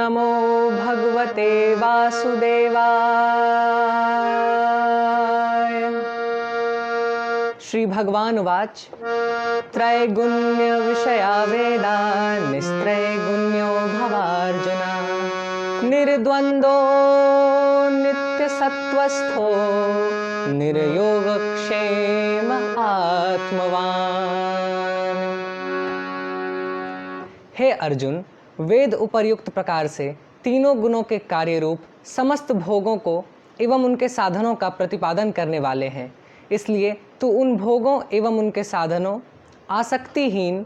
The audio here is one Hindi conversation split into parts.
नमो भगवते वासुदेवाय। श्री भगवान उवाच त्रैगुण्य विषया वेदा निस्त्रैगुण्यो भवार्जुन निर्द्वन्द्वो नित्यसत्त्वस्थो निर्योगक्षेम आत्मवान। हे अर्जुन, वेद उपर्युक्त प्रकार से तीनों गुणों के कार्य रूप समस्त भोगों को एवं उनके साधनों का प्रतिपादन करने वाले हैं। इसलिए तू उन भोगों एवं उनके साधनों, आसक्तिहीन,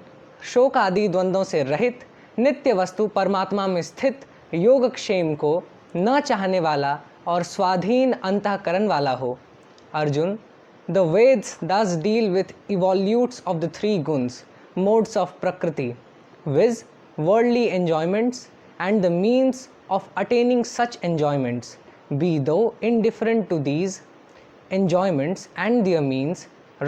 शोक आदि द्वंद्वों से रहित, नित्य वस्तु परमात्मा में स्थित योगक्षेम को न चाहने वाला और स्वाधीन अंतःकरण वाला हो। Arjun, the Vedas thus deal with evolutes of the three guns, modes of prakriti, viz. Worldly enjoyments and the means of attaining such enjoyments. Be thou indifferent to these enjoyments and their means,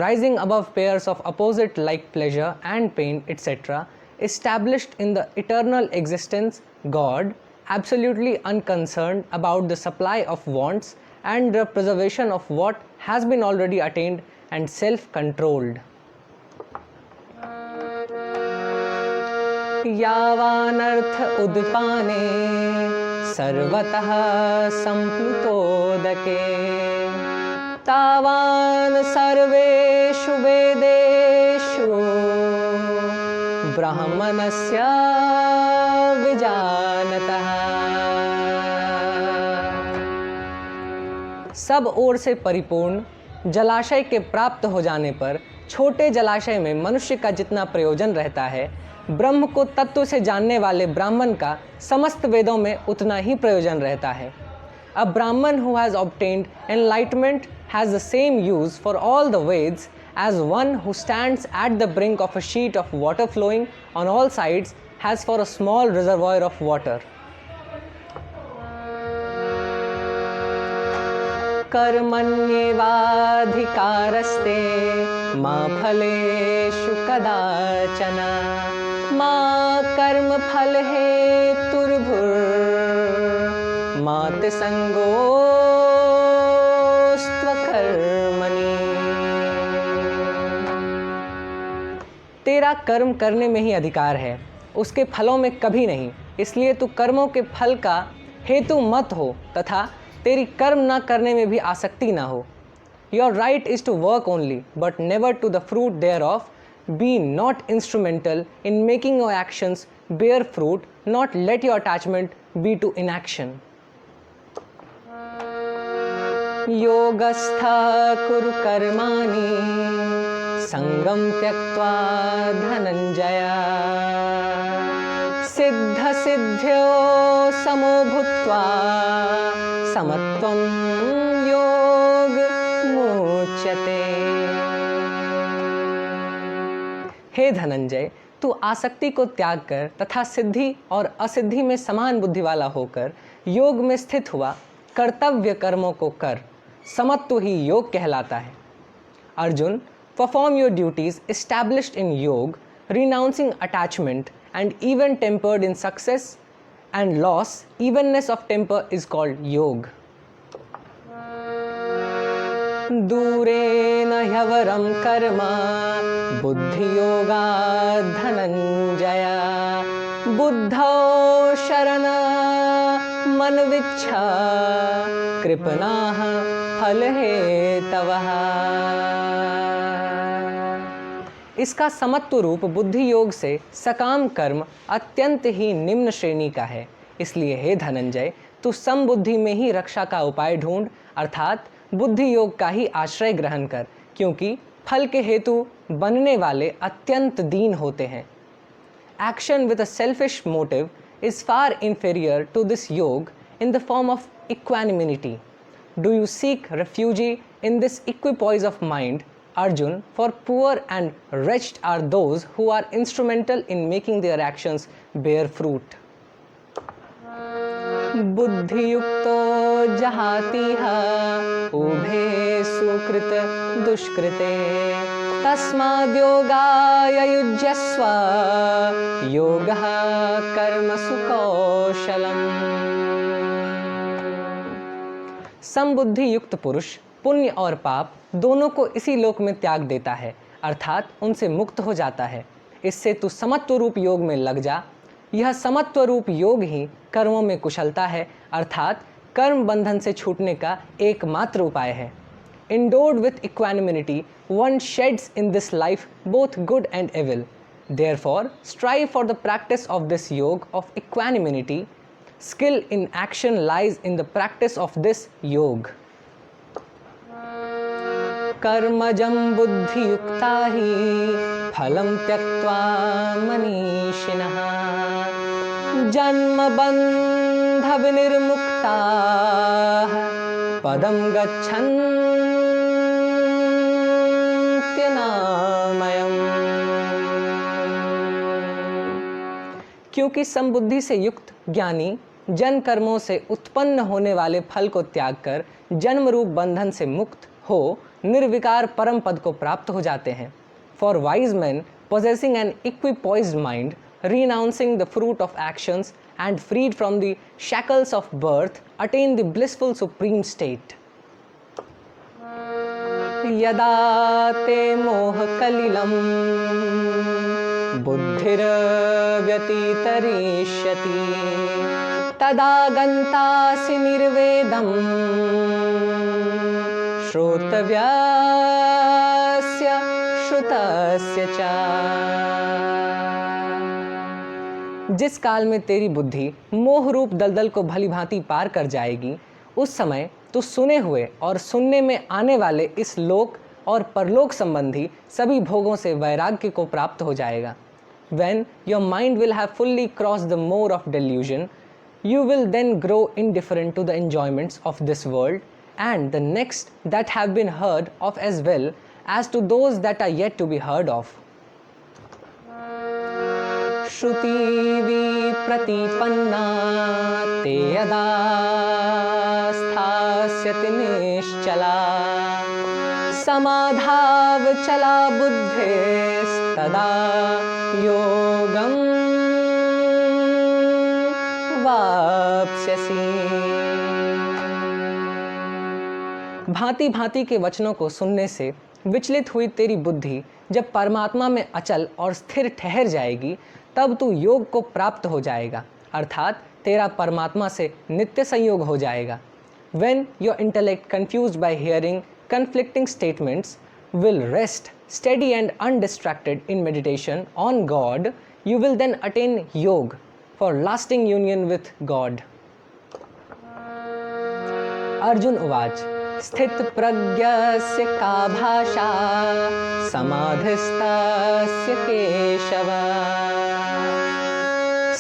rising above pairs of opposite like pleasure and pain, etc., established in the eternal existence, God, absolutely unconcerned about the supply of wants and the preservation of what has been already attained and self-controlled. यावानर्थ उद्पाने सर्वतः संप्लुतोदके तावान् सर्वेषु वेदेषु ब्राह्मणस्य विजानतः। सब ओर से परिपूर्ण जलाशय के प्राप्त हो जाने पर छोटे जलाशय में मनुष्य का जितना प्रयोजन रहता है, ब्रह्म को तत्व से जानने वाले ब्राह्मण का समस्त वेदों में उतना ही प्रयोजन रहता है। A Brahman who has obtained enlightenment has the same use for all the Veds as one who stands at the brink of a sheet of water flowing on all sides has for a small reservoir of water. कर्मण्येवाधिकारस्ते मा फलेषु कदाचन मा कर्मफलहेतुर्भुर्मा ते संगोऽस्त्वकर्मणि। तेरा कर्म करने में ही अधिकार है, उसके फलों में कभी नहीं। इसलिए तू कर्मों के फल का हेतु मत हो तथा तेरी कर्म न करने में भी आसक्ति ना हो। Your right is to work only, but never to the fruit thereof. Be not instrumental in making your actions bear fruit, not let your attachment be to inaction. योगस्था कुरु कर्माणि संगं त्यक्त्वा धनंजय सिद्ध सिद्ध्यो समो भूत्वा समत्वं योग मुच्यते। हे धनंजय, तू आसक्ति को त्याग कर तथा सिद्धि और असिद्धि में समान बुद्धि वाला होकर योग में स्थित हुआ कर्तव्य कर्मों को कर, समत्व ही योग कहलाता है। Arjun, perform your duties established in yoga, renouncing attachment and even tempered in success and loss. Evenness of temper is called योग। दूरेन ह्यवरं कर्म बुद्धियोगात् धनंजय बुद्धौ शरणमन्विच्छ कृपणाः फलहेतवः। इसका समत्व रूप बुद्धि योग से सकाम कर्म अत्यंत ही निम्न श्रेणी का है। इसलिए हे धनंजय, तू समबुद्धि में ही रक्षा का उपाय ढूंढ, अर्थात बुद्धि योग का ही आश्रय ग्रहण कर, क्योंकि फल के हेतु बनने वाले अत्यंत दीन होते हैं। Action with a selfish motive is far inferior to this yoga in the form of equanimity. Do you seek refuge in this equipoise of mind, Arjun? For poor and wretched are those who are instrumental in making their actions bear fruit. बुद्धियुक्तो जहातिह उभे सुकृत दुष्कृते तस्माद्योगाय युज्यस्व योगः कर्मसु कौशलम्। कौशलम्। समबुद्धि युक्त पुरुष पुण्य और पाप दोनों को इसी लोक में त्याग देता है, अर्थात उनसे मुक्त हो जाता है। इससे तू समत्व रूप योग में लग जा। यह समत्व रूप योग ही कर्मों में कुशलता है, अर्थात कर्म बंधन से छूटने का एकमात्र उपाय है। Endowed with equanimity, one sheds in this life both good and evil. Therefore, strive for the practice of this yoga of equanimity. Skill in action lies in the practice of this yoga. कर्मजं बुद्धियुक्ता हि फलं त्यक्त्वा मनीषिणः जन्मबन्ध विनिर्मुक्ताः पदं गच्छन्त्यनामयम्। क्योंकि समबुद्धि से युक्त ज्ञानी जन कर्मों से उत्पन्न होने वाले फल को त्याग कर जन्म रूप बंधन से मुक्त हो निर्विकार परम पद को प्राप्त हो जाते हैं। For wise men possessing an equipoised mind, renouncing the fruit of actions and freed from the shackles of birth, attain the blissful supreme state. यदा ते मोह कलिलं बुद्धिर्व्यतितरिष्यति तदा गन्तासि निर्वेदम् श्रोतव्यस्य श्रुतस्य च। जिस काल में तेरी बुद्धि मोह रूप दलदल को भली भांति पार कर जाएगी, उस समय तो सुने हुए और सुनने में आने वाले इस लोक और परलोक संबंधी सभी भोगों से वैराग्य को प्राप्त हो जाएगा। When your mind will have fully crossed the moor of delusion, you will then grow indifferent to the enjoyments of this world and the next that have been heard of as well as to those that are yet to be heard of. Shruti vipratipanna te yada sthasyati nischala samadhav chala buddhis tada yogam vapsyasi। भांति भांति के वचनों को सुनने से विचलित हुई तेरी बुद्धि जब परमात्मा में अचल और स्थिर ठहर जाएगी, तब तू योग को प्राप्त हो जाएगा, अर्थात तेरा परमात्मा से नित्य संयोग हो जाएगा। When your intellect confused by hearing conflicting statements will rest steady and undistracted in meditation on God, you will then attain yoga for lasting union with God. Arjun उवाच स्थित प्रज्ञस्य का भाषा समाधिस्तस्य केशव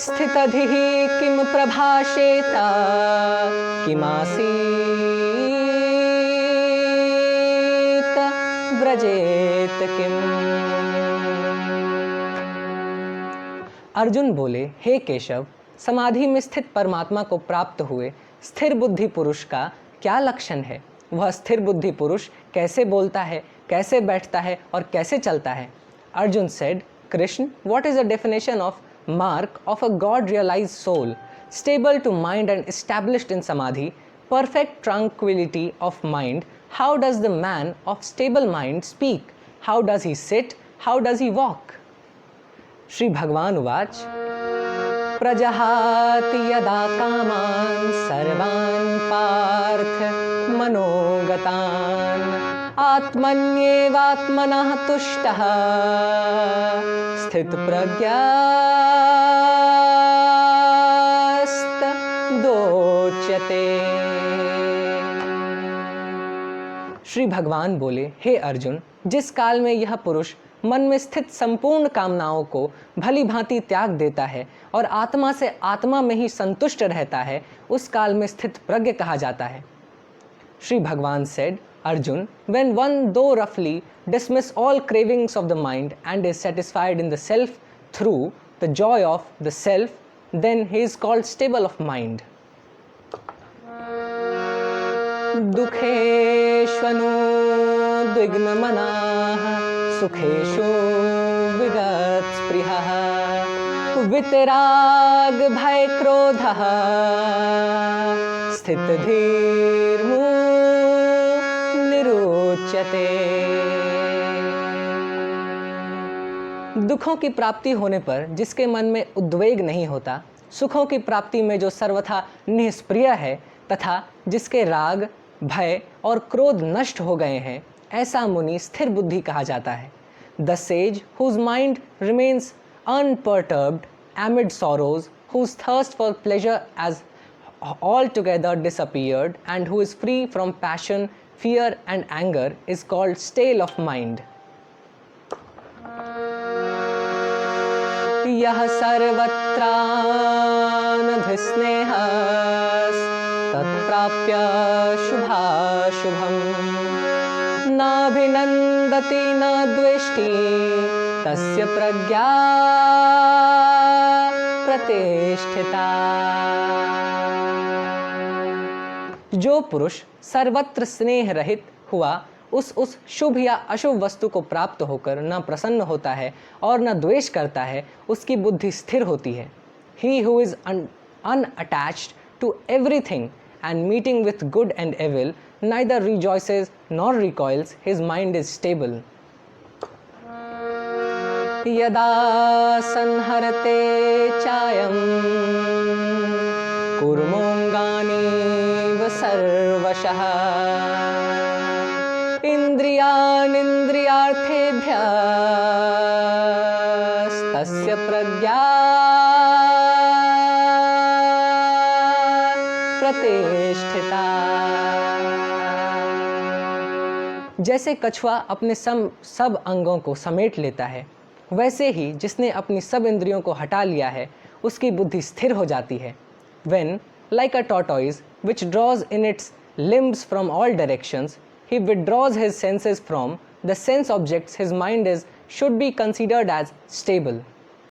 स्थितधिः किम प्रभाषेत किमासीत व्रजेत किम। अर्जुन बोले, हे केशव, समाधि में स्थित परमात्मा को प्राप्त हुए स्थिर बुद्धि पुरुष का क्या लक्षण है? वह स्थिर बुद्धि पुरुष कैसे बोलता है, कैसे बैठता है और कैसे चलता है? Arjun said, Krishna, what is the definition of mark of a God realized soul, stable to mind and established in samadhi, perfect tranquility of mind? How does the man of stable mind speak? How does he sit? How does he walk? Shri भगवान उवाच प्रजहाति यदा कामान् सर्वान् पार्थ मनोगतान् आत्मन्येवात्मनः तुष्टः स्थितप्रज्ञस्तदोच्यते। श्री भगवान बोले, हे अर्जुन, जिस काल में यह पुरुष मन में स्थित संपूर्ण कामनाओं को भली भांति त्याग देता है और आत्मा से आत्मा में ही संतुष्ट रहता है, उस काल में स्थित प्रज्ञ कहा जाता है। श्री भगवान said, Arjun, when one though roughly dismiss all cravings of the mind and is satisfied in the self through the joy of the self, then he is called stable of mind. दुखेष्वनुद्विग्नमनाः सुखेषु विगतस्पृहः वितराग भय क्रोधः स्थित धीर निरुच्यते। दुखों की प्राप्ति होने पर जिसके मन में उद्वेग नहीं होता, सुखों की प्राप्ति में जो सर्वथा निष्प्रिय है तथा जिसके राग, भय और क्रोध नष्ट हो गए हैं, ऐसा मुनि स्थिर बुद्धि कहा जाता है। The sage whose mind remains unperturbed amid sorrows, whose thirst for pleasure has altogether disappeared, and who is free from passion, fear and anger is called stale of mind. यः सर्वत्रानभिस्नेहः तत्प्राप्य शुभाशुभम् नाभिनन्दति न द्वेष्टि तस्य प्रज्ञा प्रतिष्ठिता। जो पुरुष सर्वत्र स्नेह रहित हुआ उस शुभ या अशुभ वस्तु को प्राप्त होकर न प्रसन्न होता है और न द्वेष करता है, उसकी बुद्धि स्थिर होती है। He who is unattached to everything and meeting with good and evil neither rejoices nor recoils, his mind is stable. यदा संहरते चायं कूर्मोऽङ्गानीव सर्वशः इन्द्रियाणीन्द्रियार्थेभ्यस्तस्य प्रज्ञा प्रतिष्ठिता। जैसे कछुआ अपने सब अंगों को समेट लेता है, वैसे ही जिसने अपनी सब इंद्रियों को हटा लिया है, उसकी बुद्धि स्थिर हो जाती है। When, like a tortoise which draws in its limbs from all directions, he withdraws his senses from the sense objects, his mind should be considered as stable.